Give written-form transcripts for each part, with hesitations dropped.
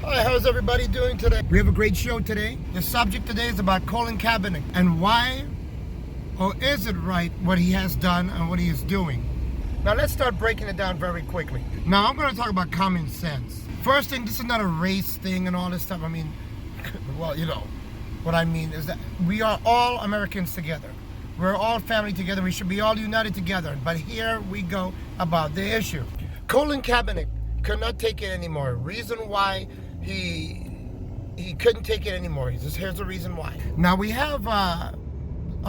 Hi, how's everybody doing today? We have a great show today. The subject today is about Colin Kaepernick and why, or is it right, what he has done and what he is doing. Now let's start breaking it down very quickly. Now I'm going to talk about common sense. First thing, this is not a race thing and all this stuff. I mean, well, you know, what I mean is that we are all Americans together. We're all family together. We should be all united together. But here we go about the issue. Colin Kaepernick could not take it anymore. Reason why he couldn't take it anymore. Here's the reason why. Now we have a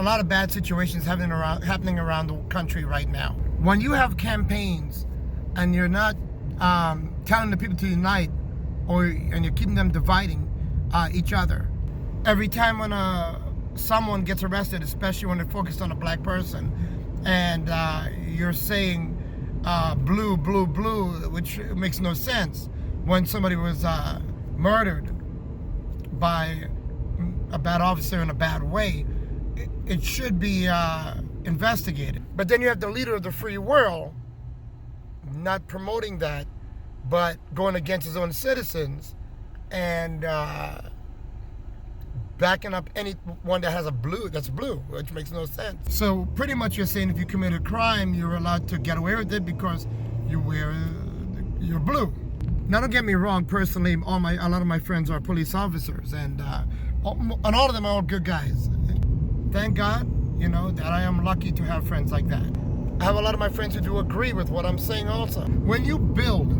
lot of bad situations happening around the country right now. When you have campaigns and you're not telling the people to unite, and you're keeping them dividing each other. Every time when someone gets arrested, especially when they're focused on a black person, and you're saying blue, blue, blue, which makes no sense. When somebody was murdered by a bad officer in a bad way, it should be investigated. But then you have the leader of the free world not promoting that, but going against his own citizens and backing up anyone that has that's blue, which makes no sense. So pretty much you're saying if you commit a crime, you're allowed to get away with it because you're blue. Now don't get me wrong, personally, a lot of my friends are police officers, and all of them are all good guys. Thank God, that I am lucky to have friends like that. I have a lot of my friends who do agree with what I'm saying also. When you build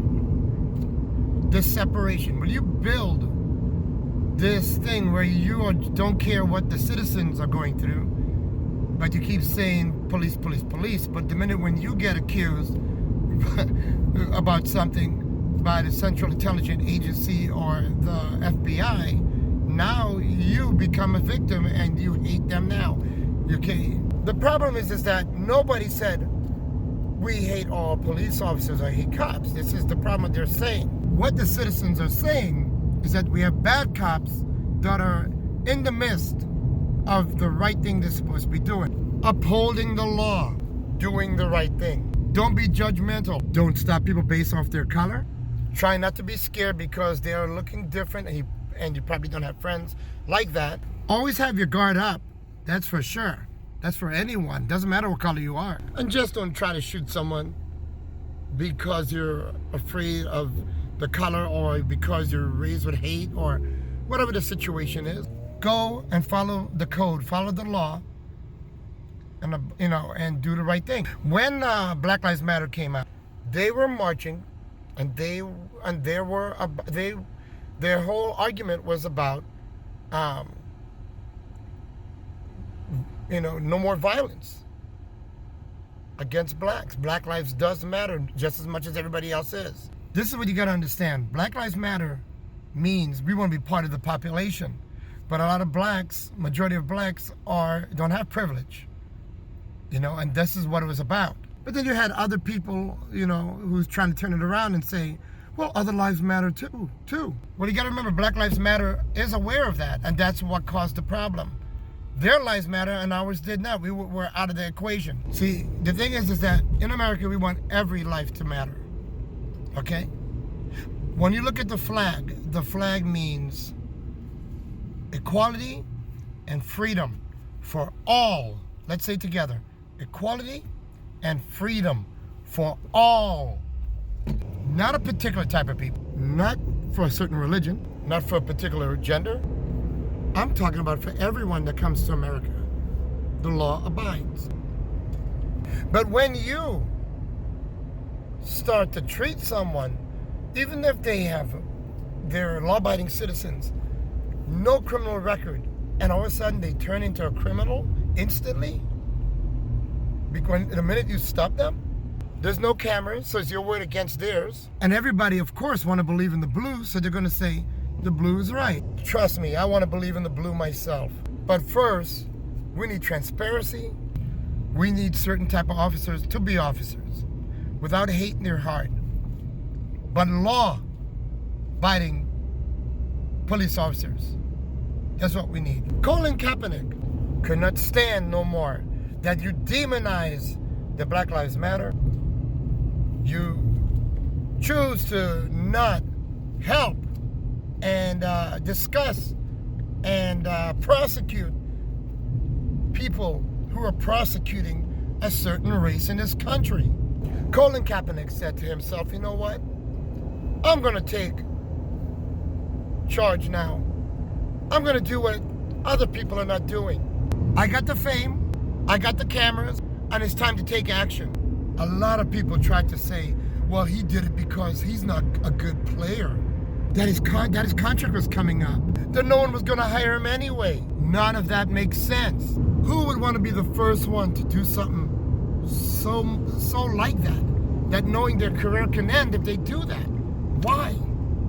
this separation, when you build this thing where you don't care what the citizens are going through, but you keep saying police, police, police, but the minute when you get accused about something by the Central Intelligence Agency or the FBI, now you become a victim and you hate them now. Okay. The problem is that nobody said we hate all police officers or hate cops. This is the problem they're saying. What the citizens are saying is that we have bad cops that are in the midst of the right thing they're supposed to be doing. Upholding the law, doing the right thing. Don't be judgmental. Don't stop people based off their color. Try not to be scared because they are looking different and you probably don't have friends like that. Always have your guard up, that's for sure. That's for anyone, doesn't matter what color you are. And just don't try to shoot someone because you're afraid of the color or because you're raised with hate or whatever the situation is. Go and follow the code, follow the law, and do the right thing. When Black Lives Matter came out, they were marching, and their whole argument was about no more violence against blacks. Black lives does matter just as much as everybody else is. This is what you got to understand. Black Lives Matter means we want to be part of the population, but a lot of blacks, majority of blacks, don't have privilege, and this is what it was about. But then you had other people, who's trying to turn it around and say, well, other lives matter too. Well, you got to remember, Black Lives Matter is aware of that, and that's what caused the problem. Their lives matter and ours did not. We were out of the equation. See, the thing is that in America, we want every life to matter. Okay? When you look at the flag means equality and freedom for all. Let's say together, equality and freedom for all. Not a particular type of people. Not for a certain religion. Not for a particular gender. I'm talking about for everyone that comes to America. The law abides. But when you start to treat someone, even if they're law-abiding citizens, no criminal record, and all of a sudden they turn into a criminal instantly, because the minute you stop them, there's no cameras, so it's your word against theirs. And everybody, of course, want to believe in the blue, so they're going to say, the blue is right. Trust me, I want to believe in the blue myself. But first, we need transparency. We need certain type of officers to be officers without hate in their heart. But law-abiding police officers. That's what we need. Colin Kaepernick could not stand no more that you demonize the Black Lives Matter. You choose to not help and discuss and prosecute people who are prosecuting a certain race in this country. Colin Kaepernick said to himself, you know what? I'm going to take charge now. I'm going to do what other people are not doing. I got the fame, I got the cameras, and it's time to take action. A lot of people tried to say, well, he did it because he's not a good player. That his contract was coming up. That no one was going to hire him anyway. None of that makes sense. Who would want to be the first one to do something so like that? That knowing their career can end if they do that. Why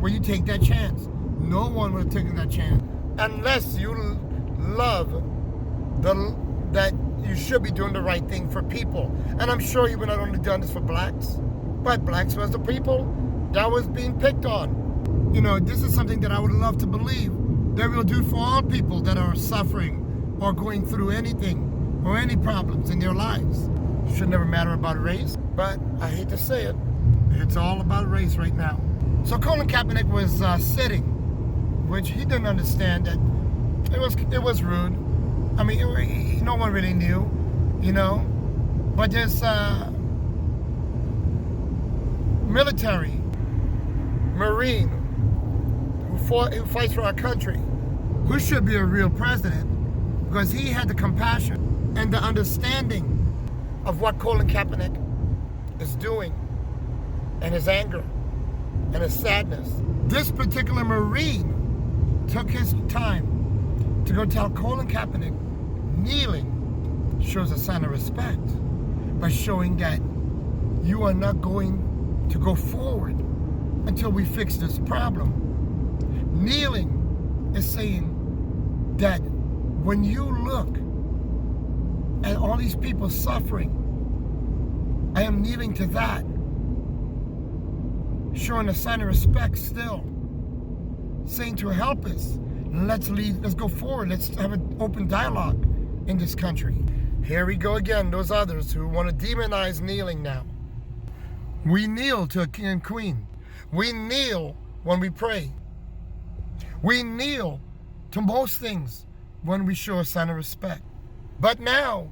would you take that chance? No one would have taken that chance. Unless you love that you should be doing the right thing for people. And I'm sure you would not only done this for blacks, but blacks was the people that was being picked on. You know, this is something that I would love to believe that we'll do for all people that are suffering or going through anything or any problems in their lives. It should never matter about race, but I hate to say it, it's all about race right now. So Colin Kaepernick was sitting, which he didn't understand that it was rude. I mean, no one really knew, you know, but this military Marine who fights for our country, who should be a real president, because he had the compassion and the understanding of what Colin Kaepernick is doing, and his anger and his sadness. This particular Marine took his time to go tell Colin Kaepernick kneeling shows a sign of respect by showing that you are not going to go forward until we fix this problem. Kneeling is saying that when you look at all these people suffering, I am kneeling to that, showing a sign of respect still, saying to help us, let's go forward, let's have an open dialogue in this country. Here we go again, those others who want to demonize kneeling now. We kneel to a king and queen. We kneel when we pray. We kneel to most things when we show a sign of respect. But now,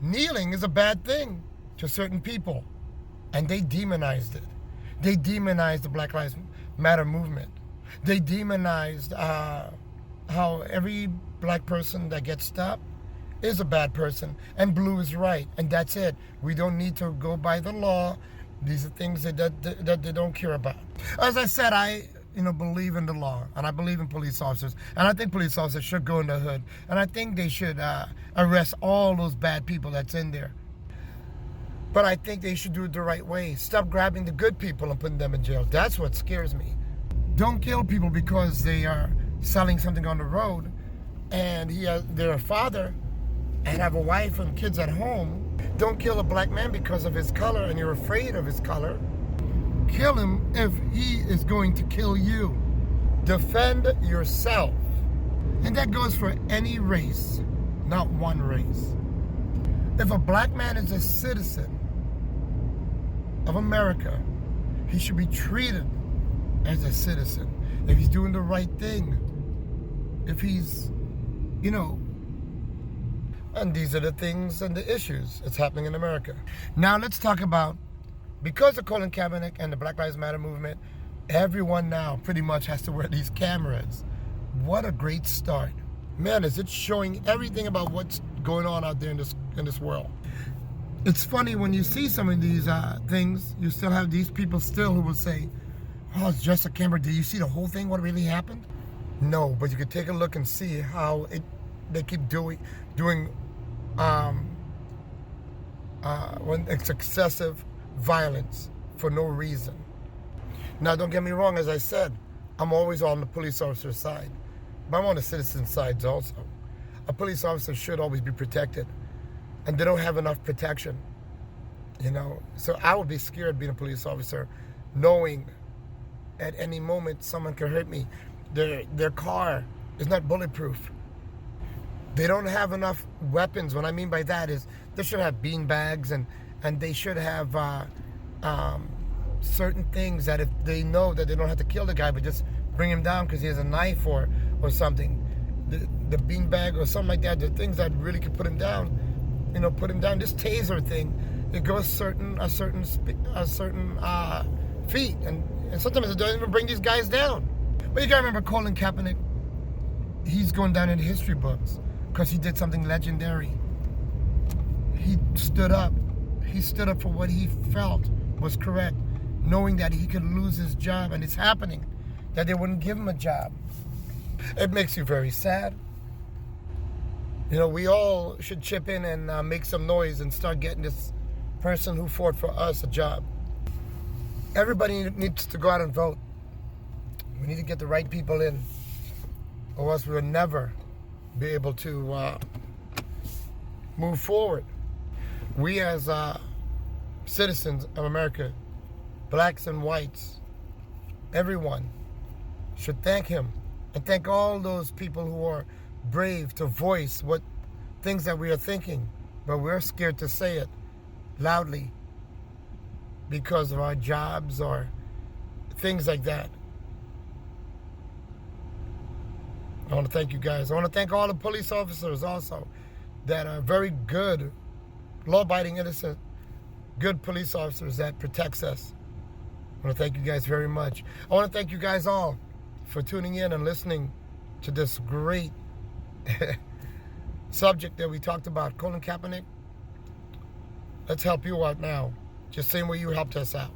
kneeling is a bad thing to certain people, and they demonized it. They demonized the Black Lives Matter movement. They demonized how every black person that gets stopped is a bad person, and blue is right, and that's it. We don't need to go by the law. These are things that they don't care about. As I said, I believe in the law, and I believe in police officers, and I think police officers should go in the hood, and I think they should arrest all those bad people that's in there. But I think they should do it the right way. Stop grabbing the good people and putting them in jail. That's what scares me. Don't kill people because they are selling something on the road, and they're a father and have a wife and kids at home. Don't kill a black man because of his color and you're afraid of his color. Kill him if he is going to kill you. Defend yourself. And that goes for any race, not one race. If a black man is a citizen of America, he should be treated as a citizen. If he's doing the right thing, if he's, and these are the things and the issues that's happening in America. Now let's talk about, because of Colin Kaepernick and the Black Lives Matter movement, everyone now pretty much has to wear these cameras. What a great start. Man, is it showing everything about what's going on out there in this world. It's funny when you see some of these things, you still have these people still who will say, oh, it's just a camera. Did you see the whole thing, what really happened? No, but you could take a look and see how they keep doing when it's excessive violence for no reason. Now, don't get me wrong, as I said, I'm always on the police officer's side, but I'm on the citizen's side also. A police officer should always be protected, and they don't have enough protection, So I would be scared being a police officer, knowing at any moment someone could hurt me. Their car is not bulletproof. They don't have enough weapons. What I mean by that is they should have bean bags and they should have certain things that if they know that they don't have to kill the guy, but just bring him down because he has a knife or something. The beanbag or something like that, the things that really could put him down, put him down. This taser thing, it goes a certain feet, and sometimes it doesn't even bring these guys down. But you gotta remember Colin Kaepernick, he's going down in the history books because he did something legendary. He stood up. He stood up for what he felt was correct, knowing that he could lose his job, and it's happening, that they wouldn't give him a job. It makes you very sad. We all should chip in and make some noise and start getting this person who fought for us a job. Everybody needs to go out and vote. We need to get the right people in, or else we will never be able to move forward. We as citizens of America, blacks and whites, everyone should thank him and thank all those people who are brave to voice what things that we are thinking, but we're scared to say it loudly because of our jobs or things like that. I want to thank you guys. I want to thank all the police officers also that are very good, law-abiding, innocent, good police officers that protects us. I want to thank you guys very much. I want to thank you guys all for tuning in and listening to this great subject that we talked about. Colin Kaepernick, let's help you out now. Just same way you helped us out.